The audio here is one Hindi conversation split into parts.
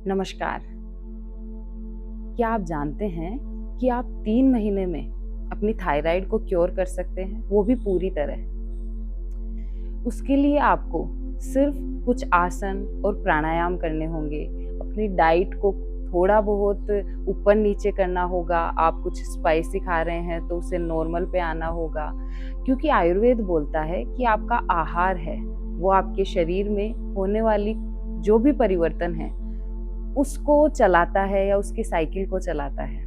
नमस्कार। क्या आप जानते हैं कि आप 3 महीने में अपनी थायराइड को क्योर कर सकते हैं, वो भी पूरी तरह? उसके लिए आपको सिर्फ कुछ आसन और प्राणायाम करने होंगे। अपनी डाइट को थोड़ा बहुत ऊपर-नीचे करना होगा। आप कुछ स्पाइसी खा रहे हैं तो उसे नॉर्मल पे आना होगा। क्योंकि आयुर्वेद बोलता है कि आपका आहार है, वो आपके शरीर में होने वाली जो भी परिवर्तन है, उसको चलाता है या उसकी साइकिल को चलाता है।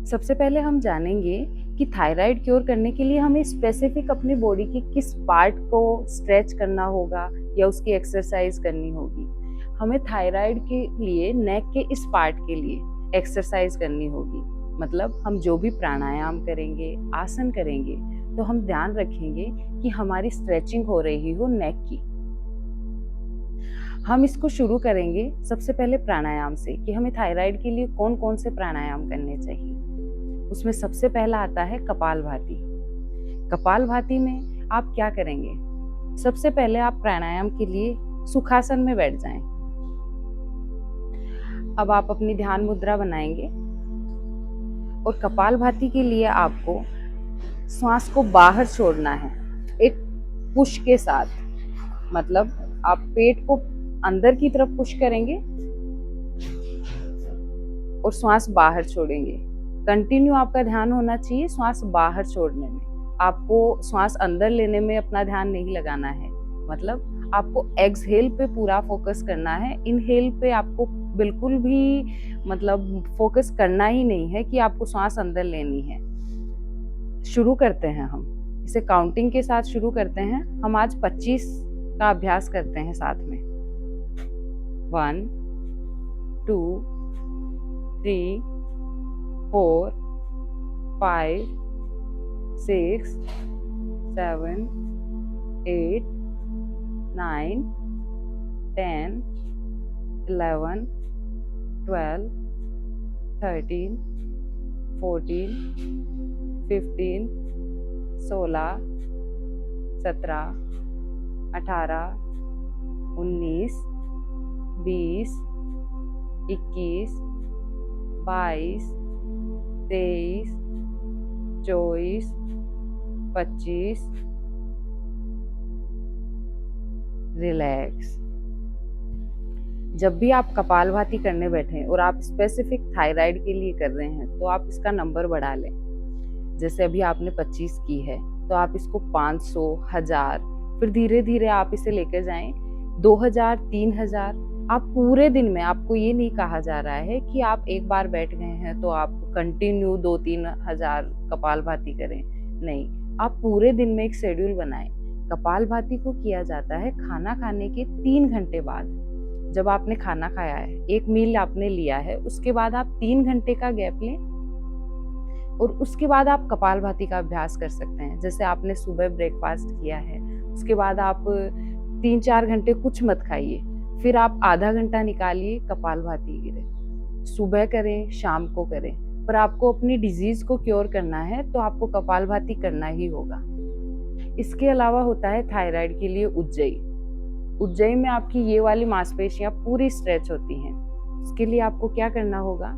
सबसे पहले हम जानेंगे कि थायराइड क्योर करने के लिए हमें स्पेसिफिक अपनी बॉडी के किस पार्ट को स्ट्रेच करना होगा या उसकी एक्सरसाइज करनी होगी। हमें थायराइड के लिए नेक के इस पार्ट के लिए एक्सरसाइज करनी होगी। मतलब हम जो भी प्राणायाम करेंगे, आसन करेंगे, तो हम ध्यान रखेंगे कि हमारी स्ट्रेचिंग हो रही हो नेक की। हम इसको शुरू करेंगे सबसे पहले प्राणायाम से कि हमें थायराइड के लिए कौन-कौन से प्राणायाम करने चाहिए। उसमें सबसे पहला आता है कपालभाति। कपालभाति में आप क्या करेंगे? सबसे पहले आप प्राणायाम के लिए सुखासन में बैठ जाएं। अब आप अपनी ध्यान मुद्रा बनाएंगे और कपालभाति के लिए आपको श्वास को बाहर छोड़ना है, एक पुश के साथ। मतलब आप पेट को अंदर की तरफ पुश करेंगे और श्वास बाहर छोड़ेंगे। कंटिन्यू आपका ध्यान होना चाहिए श्वास बाहर छोड़ने में। आपको श्वास अंदर लेने में अपना ध्यान नहीं लगाना है। मतलब आपको एक्सहेल पे पूरा फोकस करना है। इनहेल पे आपको बिल्कुल भी फोकस करना ही नहीं है कि आपको श्वास अंदर लेनी है। शुरू करते हैं हम इसे काउंटिंग के साथ शुरू करते हैं। हम आज 25 का अभ्यास करते हैं साथ में। 1 2 3 4 5 6 7 8 9 10 11 12 13 14 15 16 17 18 19 20 21 22 23 24 25। रिलैक्स। जब भी आप कपालभाति करने बैठे और आप स्पेसिफिक थायराइड के लिए कर रहे हैं तो आप इसका नंबर बढ़ा लें। जैसे अभी आपने 25 की है तो आप इसको 500, 1000, फिर धीरे धीरे आप इसे लेकर जाएं 2000, 3000। आप पूरे दिन में, आपको ये नहीं कहा जा रहा है कि आप एक बार बैठ गए हैं तो आप कंटिन्यू 2-3 हजार कपालभाति करें। नहीं, आप पूरे दिन में एक शेड्यूल बनाएं। कपालभाति को किया जाता है खाना खाने के 3 घंटे बाद। जब आपने खाना खाया है, एक मील आपने लिया है, उसके बाद आप 3 घंटे का गैप लें और उसके बाद आप कपालभाति का अभ्यास कर सकते हैं। जैसे आपने सुबह ब्रेकफास्ट किया है, उसके बाद आप 3-4 घंटे कुछ मत खाइए, फिर आप आधा घंटा निकालिए कपालभाति करें। सुबह करें, शाम को करें, पर आपको अपनी डिजीज को क्योर करना है तो आपको कपालभाति करना ही होगा। इसके अलावा होता है थायराइड के लिए उज्जयी। उज्जयी में आपकी ये वाली मांसपेशियां पूरी स्ट्रेच होती हैं। उसके लिए आपको क्या करना होगा?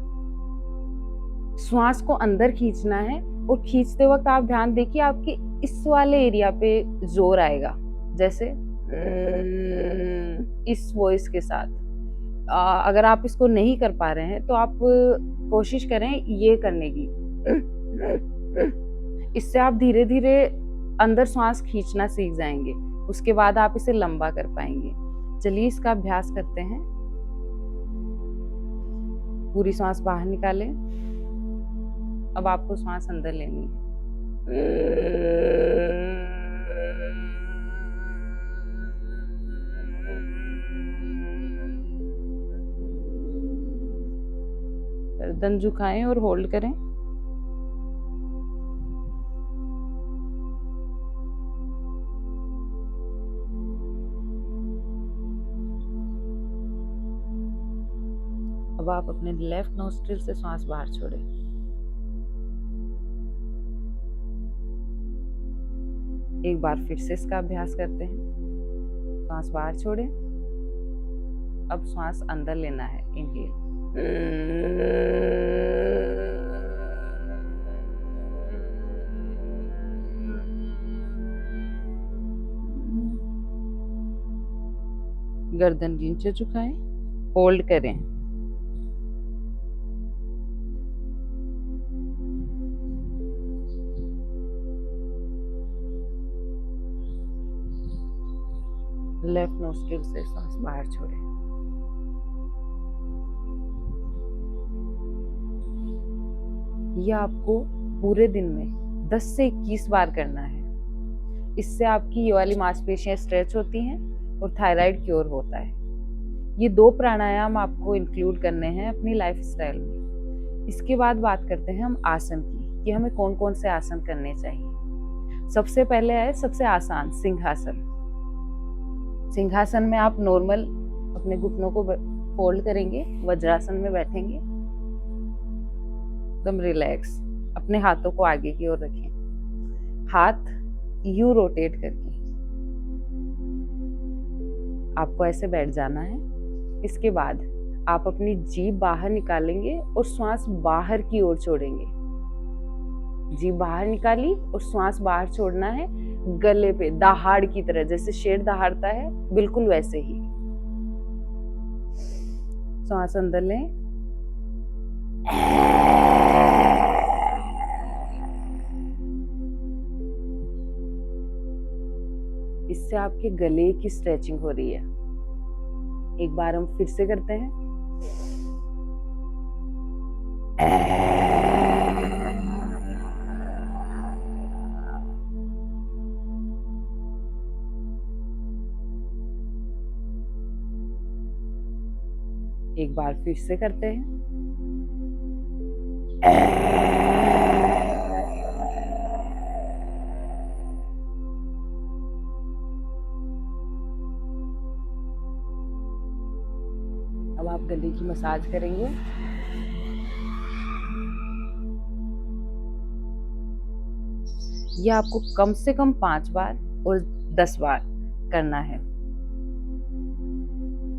श्वास को अंदर खींचना है और खींचते वक्त आप ध्यान देखिए आपके इस वाले एरिया पे जोर आएगा, जैसे इस वॉइस के साथ। अगर आप इसको नहीं कर पा रहे हैं तो आप कोशिश करें ये करने की। इससे आप धीरे धीरे अंदर श्वास खींचना सीख जाएंगे। उसके बाद आप इसे लंबा कर पाएंगे। चलिए इसका अभ्यास करते हैं। पूरी श्वास बाहर निकालें। अब आपको श्वास अंदर लेनी है। गर्दन झुकाएं और होल्ड करें। अब आप अपने लेफ्ट नोस्ट्रिल से श्वास बाहर छोड़ें। एक बार फिर से इसका अभ्यास करते हैं। श्वास बाहर छोड़ें अब श्वास अंदर लेना है, इनहेल। गर्दन नीचे झुकाएं, होल्ड करें। लेफ्ट नोस्ट्रिल से सांस बाहर छोड़ें। यह आपको पूरे दिन में 10 से 21 बार करना है। इससे आपकी ये वाली मांसपेशियां स्ट्रेच होती हैं और थायराइड क्योर होता है। ये 2 प्राणायाम आपको इंक्लूड करने हैं अपनी लाइफस्टाइल में। इसके बाद बात करते हैं हम आसन की, कि हमें कौन कौन से आसन करने चाहिए। सबसे पहले है सबसे आसान सिंहासन। सिंहासन में आप नॉर्मल अपने घुटनों को फोल्ड करेंगे, वज्रासन में बैठेंगे, एकदम रिलैक्स। अपने हाथों को आगे की ओर रखें, हाथ यू रोटेट करके आपको ऐसे बैठ जाना है। इसके बाद आप अपनी जीभ बाहर निकालेंगे और श्वास बाहर की ओर छोड़ेंगे। जीभ बाहर निकाली और श्वास बाहर छोड़ना है, गले पे दहाड़ की तरह, जैसे शेर दहाड़ता है बिल्कुल वैसे ही। श्वास अंदर लें, इससे आपके गले की स्ट्रेचिंग हो रही है। एक बार हम फिर से करते हैं। एक बार फिर से करते हैं। अब आप गले की मसाज करेंगे। यह आपको कम से कम 5 बार और 10 बार करना है।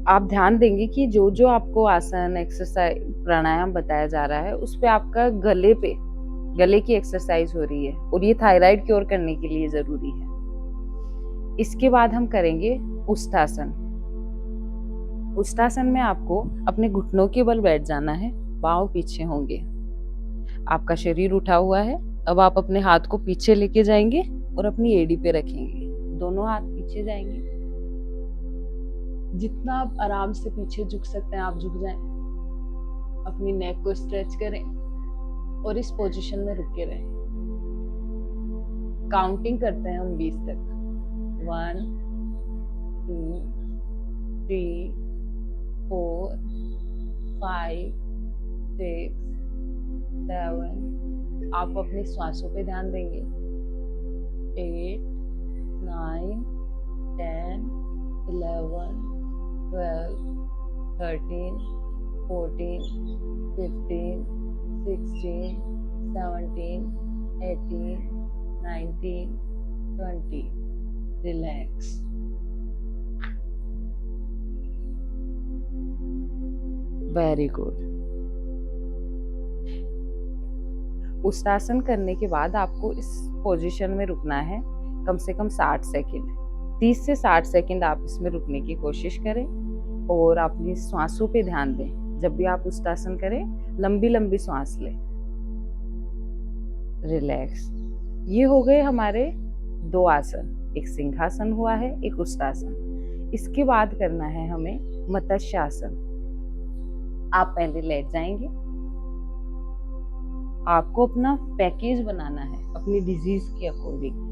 आप ध्यान देंगे कि जो जो आपको आसन, एक्सरसाइज, प्राणायाम बताया जा रहा है उस पे आपका गले की एक्सरसाइज हो रही है, और ये थायराइड क्योर करने के लिए जरूरी है। इसके बाद हम करेंगे उष्टासन। उष्टासन में आपको अपने घुटनों के बल बैठ जाना है, पांव पीछे होंगे, आपका शरीर उठा हुआ है। अब आप अपने हाथ को पीछे लेके जाएंगे और अपनी एड़ी पे रखेंगे, दोनों हाथ पीछे जाएंगे। जितना आप आराम से पीछे झुक सकते हैं आप झुक जाएं। अपनी नेक को स्ट्रेच करें और इस पोजीशन में रुके रहें। काउंटिंग करते हैं हम 20 तक। 1 2 3 4 5 6 7। आप अपनी श्वासों पे ध्यान देंगे। 8 9 10 11 12 13 14 15 16 17 18 19 20। रिलैक्स। Very good. उष्टासन करने के बाद आपको इस पोजीशन में रुकना है कम से कम 60 सेकंड। 30 से 60 सेकंड आप इसमें रुकने की कोशिश करें और अपनी श्वासों पे ध्यान दें। जब भी आप उष्टासन करें लंबी लंबी श्वास लें। रिलैक्स। ये हो गए हमारे 2 आसन, एक सिंहासन हुआ है, एक उष्टासन। इसके बाद करना है हमें मत्स्यासन। आप पहले लेट जाएंगे। आपको अपना पैकेज बनाना है अपनी डिजीज के अकॉर्डिंग।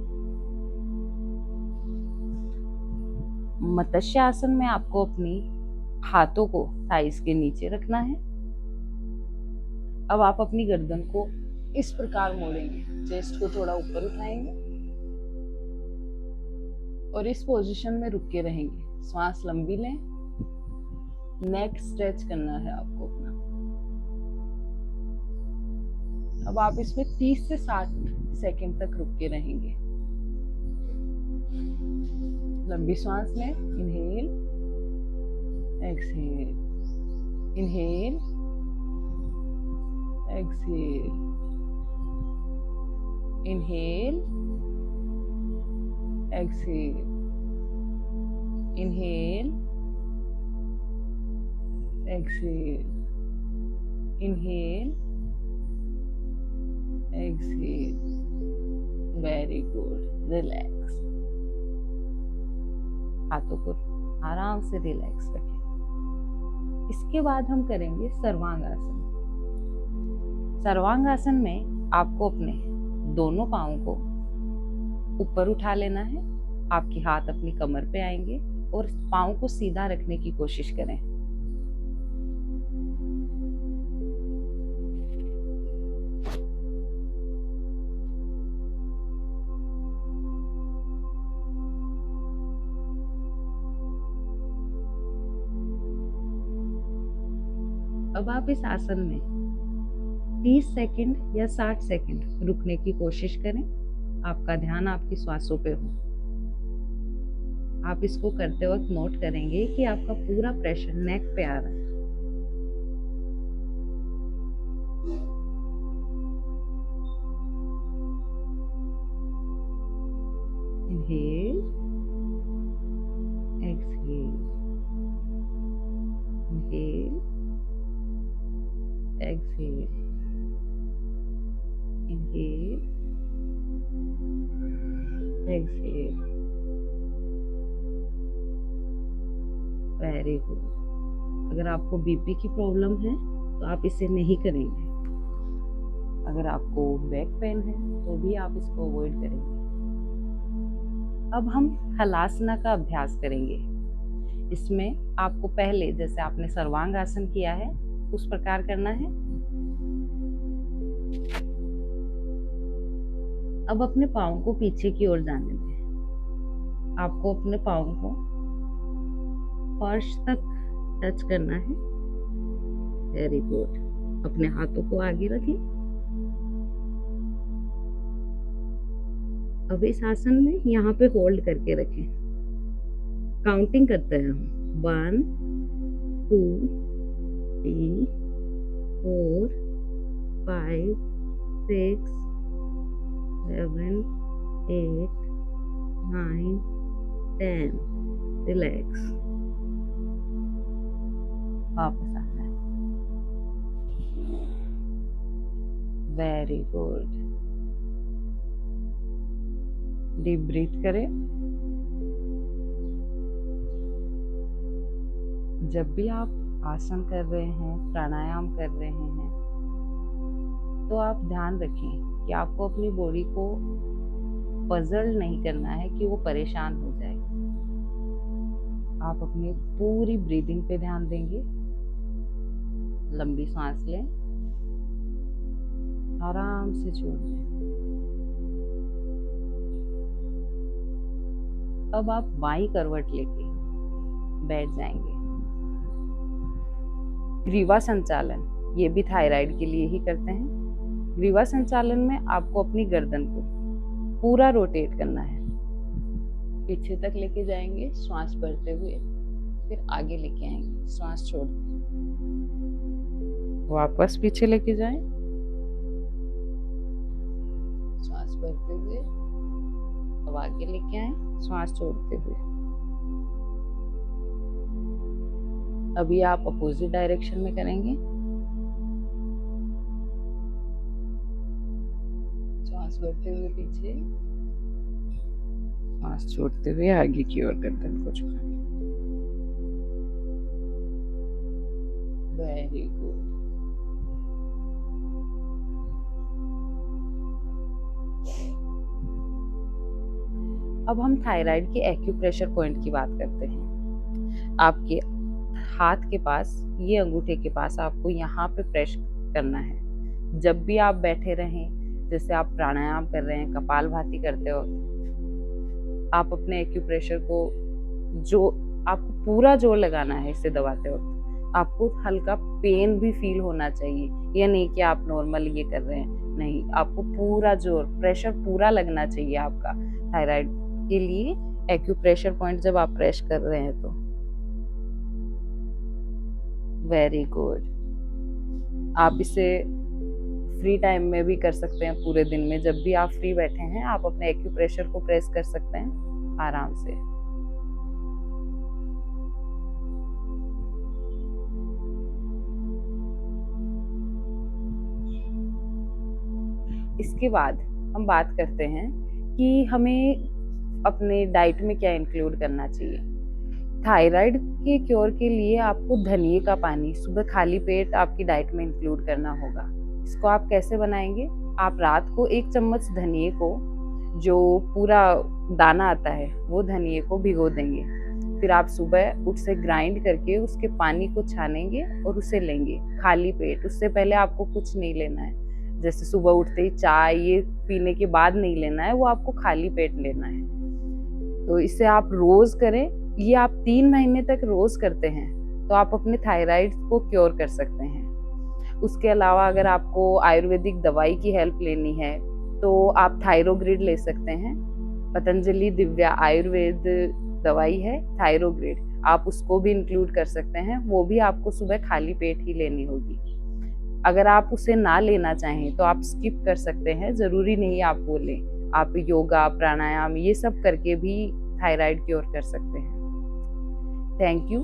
मत्स्य आसन में आपको अपनी हाथों को थाइस के नीचे रखना है। अब आप अपनी गर्दन को इस प्रकार मोड़ेंगे, चेस्ट को थोड़ा ऊपर उठाएंगे और इस पोजीशन में रुक के रहेंगे। श्वास लंबी लें, नेक स्ट्रेच करना है आपको अपना। अब आप इसमें 30 से 60 सेकंड तक रुक के रहेंगे। लंबी सांस लें, inhale exhale, inhale, exhale, inhale, exhale, inhale, exhale, inhale, exhale. Very good. Relax. हाथों को आराम से रिलैक्स रखें। इसके बाद हम करेंगे सर्वांगासन। सर्वांगासन में आपको अपने दोनों पाँव को ऊपर उठा लेना है। आपके हाथ अपनी कमर पे आएंगे और पाँव को सीधा रखने की कोशिश करें। अब आप इस आसन में 30 सेकंड या 60 सेकंड रुकने की कोशिश करें। आपका ध्यान आपकी श्वासों पे हो। आप इसको करते वक्त नोट करेंगे कि आपका पूरा प्रेशर नेक पे आ रहा है। Inhale, exhale, inhale, exhale, inhale, exhale. Very good. अगर आपको बीपी की प्रॉब्लम है तो आप इसे नहीं करेंगे। अगर आपको बैक पेन है तो भी आप इसको अवॉइड करेंगे। अब हम हलासना का अभ्यास करेंगे। इसमें आपको पहले जैसे आपने सर्वांगासन किया है उस प्रकार करना है। अब अपने पाँव को पीछे की ओर जाने दें। आपको अपने पाँव को फर्श तक टच करना है। Very good. अपने हाथों को आगे रखें। अब इस आसन में यहाँ पे होल्ड करके रखें। काउंटिंग करते हैं हम। 1 2 3 4 5 6 7 8 9 10। रिलैक्स। वापस आना है। Very good. डीप ब्रीथ करें। जब भी आप आसन कर रहे हैं, प्राणायाम कर रहे हैं, तो आप ध्यान रखें कि आपको अपनी बॉडी को पजल नहीं करना है कि वो परेशान हो जाए। आप अपनी पूरी ब्रीदिंग पे ध्यान देंगे। लंबी सांस लें, आराम से छोड़ दें। अब आप बाईं करवट लेके बैठ जाएंगे। ग्रीवा संचालन, ये भी थायराइड के लिए ही करते हैं। ग्रीवा संचालन में आपको अपनी गर्दन को पूरा रोटेट करना है। पीछे तक लेके जाएंगे श्वास भरते हुए, फिर आगे लेके आएंगे श्वास छोड़ वापस पीछे लेके जाएं, श्वास भरते हुए, अब आगे लेके आए श्वास छोड़ते हुए। अभी आप अपोजिट डायरेक्शन में करेंगे। श्वास भरते हुए पीछे, श्वास छोड़ते हुए आगे की ओर गर्दन को झुकाएं। Very good. अब हम थायराइड के एक्यूप्रेशर पॉइंट की बात करते हैं। आपके हाथ के पास, ये अंगूठे के पास आपको यहाँ पे प्रेस करना है। जब भी आप बैठे रहें, जैसे आप प्राणायाम कर रहे हैं, कपालभाति करते वक्त, आप अपने एक्यूप्रेशर को, जो आपको पूरा जोर लगाना है इसे दबाते वक्त, आपको हल्का पेन भी फील होना चाहिए। ये नहीं कि आप नॉर्मल ये कर रहे हैं, नहीं, आपको पूरा जोर, प्रेशर पूरा लगना चाहिए आपका। थायराइड के लिए एक्यूप्रेशर पॉइंट जब आप प्रेस कर रहे हैं तो वेरी गुड। आप इसे फ्री टाइम में भी कर सकते हैं। पूरे दिन में जब भी आप फ्री बैठे हैं, आप अपने एक्यूप्रेशर को प्रेस कर सकते हैं आराम से। इसके बाद हम बात करते हैं कि हमें अपने डाइट में क्या इंक्लूड करना चाहिए। थायराइड के क्योर के लिए आपको धनिए का पानी सुबह खाली पेट आपकी डाइट में इंक्लूड करना होगा। इसको आप कैसे बनाएंगे? आप रात को 1 चम्मच धनिए को, जो पूरा दाना आता है, वो धनिए को भिगो देंगे। फिर आप सुबह उसे ग्राइंड करके उसके पानी को छानेंगे और उसे लेंगे खाली पेट। उससे पहले आपको कुछ नहीं लेना है। जैसे सुबह उठते ही चाय ये पीने के बाद नहीं लेना है, वो आपको खाली पेट लेना है। तो इसे आप रोज करें। ये आप 3 महीने तक रोज करते हैं तो आप अपने थायराइड को क्योर कर सकते हैं। उसके अलावा अगर आपको आयुर्वेदिक दवाई की हेल्प लेनी है तो आप थायरोग्रिड ले सकते हैं। पतंजलि दिव्या आयुर्वेद दवाई है थायरोग्रिड, आप उसको भी इंक्लूड कर सकते हैं। वो भी आपको सुबह खाली पेट ही लेनी होगी। अगर आप उसे ना लेना चाहें तो आप स्किप कर सकते हैं, ज़रूरी नहीं आप वो लें। आप योगा, प्राणायाम ये सब करके भी थायराइड क्योर कर सकते हैं। Thank you.